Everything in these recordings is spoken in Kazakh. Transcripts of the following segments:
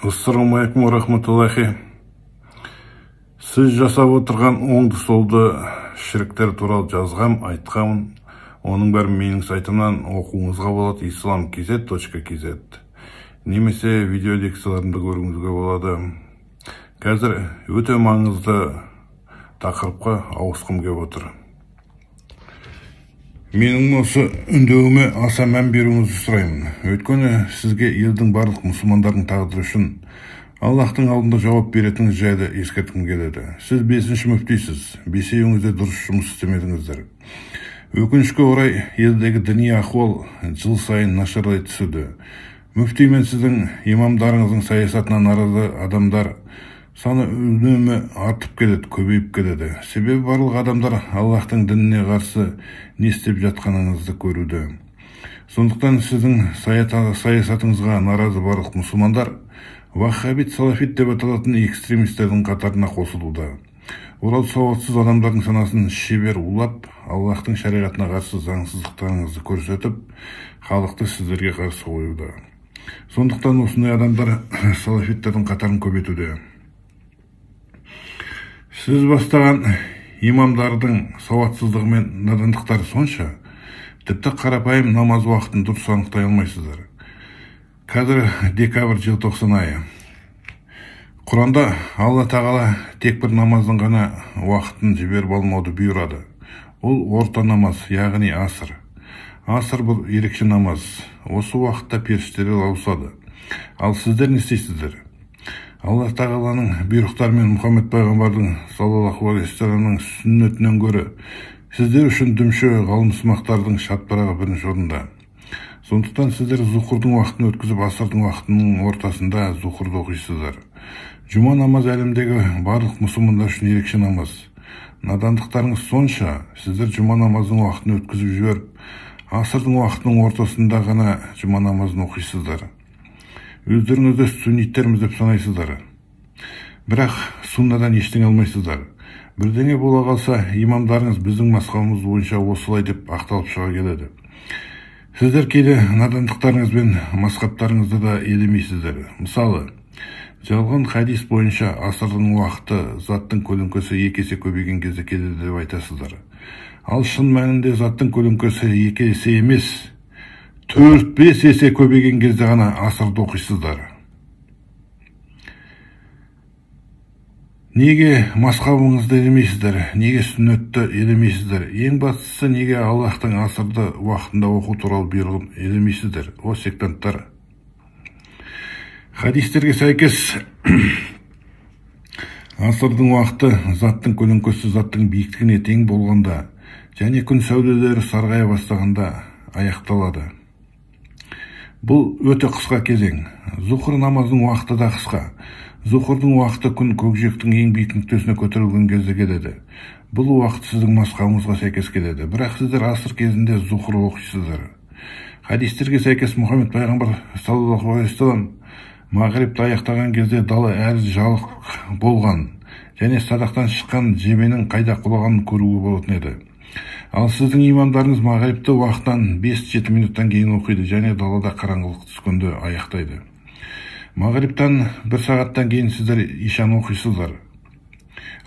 Ассаламу рахматуллахи. Сіз жасап отырған оңды солды шіріктер туралы жазғам, айтқамын. Оның бәрі менің сайтымнан оқуыңызға болады, islam.kz.kz. Немесе видео лекцияларымды көруіңізге болады. Қазір өте маңызды тақырыпқа ауысқым келіп отыр. Менің осы үндеуіме аса мән беруіңізді сұраймын. Өйткені сізге елдің барлық мұсылмандардың тағдыры үшін Аллахтың алдында жауап беретініңіз жайлы ескерткім келеді. Сіз 5-ші мүфтисіз, бесеуіңізде дұрыс жұмыс істемедіңіздер. Өкінішке орай, елдегі діни ахуал жыл сайын нашарлай түсуде. Мүфти мен сіздің имамдарыңыздың саясатына наразы адамдар саны үнемі артып келеді, көбейіп келеді. Себебі барлық адамдар Аллахтың дініне қарсы не істеп жатқаныңызды көруде. Сондықтан сіздің саясатыңызға наразы барлық мұсылмандар ваххабит, салафит деп аталатын экстремистердің қатарына қосылуда. Олар сауатсыз адамдардың санасын шебер улап, Аллахтың шариғатына қарсы заңсыздықтарыңызды көрсетіп, халықты сіздерге қарсы қоюда. Сондықтан осындай адамдар салафиттердің қатарын көбейтуде. Сіз бастаған имамдардың сауатсыздығы мен надандықтары сонша, тіпті қарапайым намаз уақытын дұрыс анықтай алмайсыздар. Қазір декабрь желтоқсан айы. Құранда Алла тағала тек бір намаздың ғана уақытын жіберіп алмауды бұйырады. Ол орта намаз, яғни аср. Аср бұл ерекше намаз. Осы уақытта періштелер ауысады. Ал сіздер не істейсіздер? Алла тағаланың бұйрықтары мен Мұхаммед пайғамбардың саллаллаху алейхи вассаламның сүннетінен гөрі сіздер үшін дүмше ғалымсымақтардың шатпарағы бірінші орында. Сондықтан сіздер зухурдың уақытын өткізіп, асырдың уақытының ортасында зухурды оқисыздар. Жұма намаз әлемдегі барлық мұсылмандар үшін ерекше намаз. Надандықтарыңыз сонша, сіздер жұма намазының уақытын өткізіп жіберіп, асырдың уақытының ортасында ғана жұма намазын оқисыздар. Өздеріңізді сүнниттерміз деп санайсыздар. Бірақ суннадан ештеңе алмайсыздар. Бірдеңе бола қалса, имамдарыңыз біздің мазхабымыз бойынша осылай деп ақталып шыға келеді. Сіздер кейде надандықтарыңыз бен мазхабтарыңызды да елемейсіздер. Мысалы, жалған хадис бойынша асырдың уақыты заттың көлеңкесі 2 есе көбейген кезде келеді деп айтасыздар. Ал шын мәнінде заттың көлеңкесі 2 есе емес, 4-5 есе көбейген кезде ғана асырды оқисыздар. Неге мазхабыңызды елемейсіздер? Неге сүннетті елемейсіздер? Ең бастысы, неге Аллахтың асырды уақытында оқу туралы бұйрығын елемейсіздер? О сектанттар. Хадистерге сәйкес асырдың уақыты заттың көлеңкесі заттың биіктігіне тең болғанда және күн сәулелері сарғая бастағанда аяқталады. Бұл өте қысқа кезең. Зухр намазының уақыты да қысқа. Зухрдың уақыты күн көкжиектің ең биік нүктесіне көтерілген кезде келеді. Бұл уақыт сіздің мазхабыңызға сәйкес келеді. Бірақ сіздер аср кезінде зухр оқисыздар. Хадистерге сәйкес Мұхаммед пайғамбар саллаллаху алейхи вассалам мағрибті аяқтаған кезде дала әрі жалық болған және садақтан шыққан жебенің қайда құлағанын көруге болатын еді. Ал сіздің имамдарыңыз мағрибті уақыттан 5-7 минуттан кейін оқиды және далада қараңғылық түскенде аяқтайды. Мағрибтан 1 сағаттан кейін сіздер ишаны оқисыздар.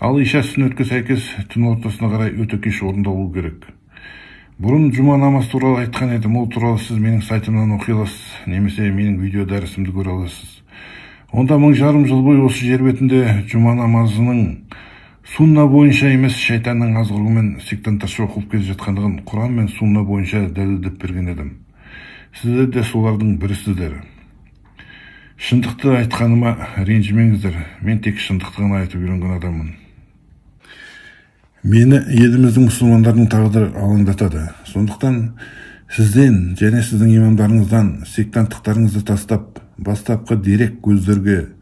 Ал иша сүннетке сәйкес түн ортасына қарай өте кеш орындалу керек. Бұрын жұма намаз туралы айтқан едім, ол туралы сіз менің сайтымнан оқи аласыз, немесе менің видео дәрісімді көре аласыз. Онда 1000 жыл бойы осы жер бетінде жұма намазының сунна бойынша емес шайтанның азғыруымен сектанттарша оқылып келе жатқандығын Құран мен сунна бойынша дәлелдеп берген едім. Сіздер де солардың бірісіздер. Шындықты айтқаныма ренжімеңіздер. Мен тек шындықты ғана айтып үйренген адаммын. Мені еліміздің мұсылмандардың тағдыры алаңдатады. Сондықтан сізден және сіздің имамдарыңыздан сектанттықтарыңызды тастап, бастапқы дерек көздерге,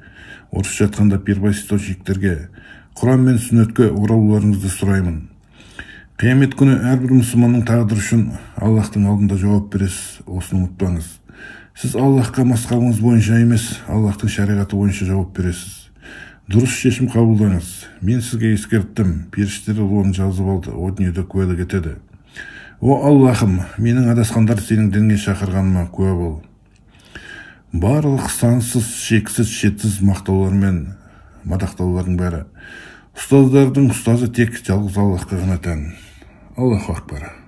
орысша айтқанда первоисточниктерге, Құран мен сүннетке оралуларыңызды сұраймын. Қиямет күні әрбір мұсылманның тағдыры үшін Аллахтың алдында жауап бересіз, осыны ұмытпаңыз. Сіз Аллахқа мазхабыңыз бойынша емес, Аллахтың шариғаты бойынша жауап бересіз. Дұрыс шешім қабылдаңыз. Мен сізге ескерттім, періштелер оны жазып алды, о дүниеде куәлік етеді. О Аллахым, менің адасқандар сенің дінге шақырғаныма куә бол. Барлық сансыз, шексіз, шетсіз мақтаулар мен мадақтаулардың бәрі ұстаздардың ұстазы тек жалғыз Аллахқа ғана тән. Аллаху акбар.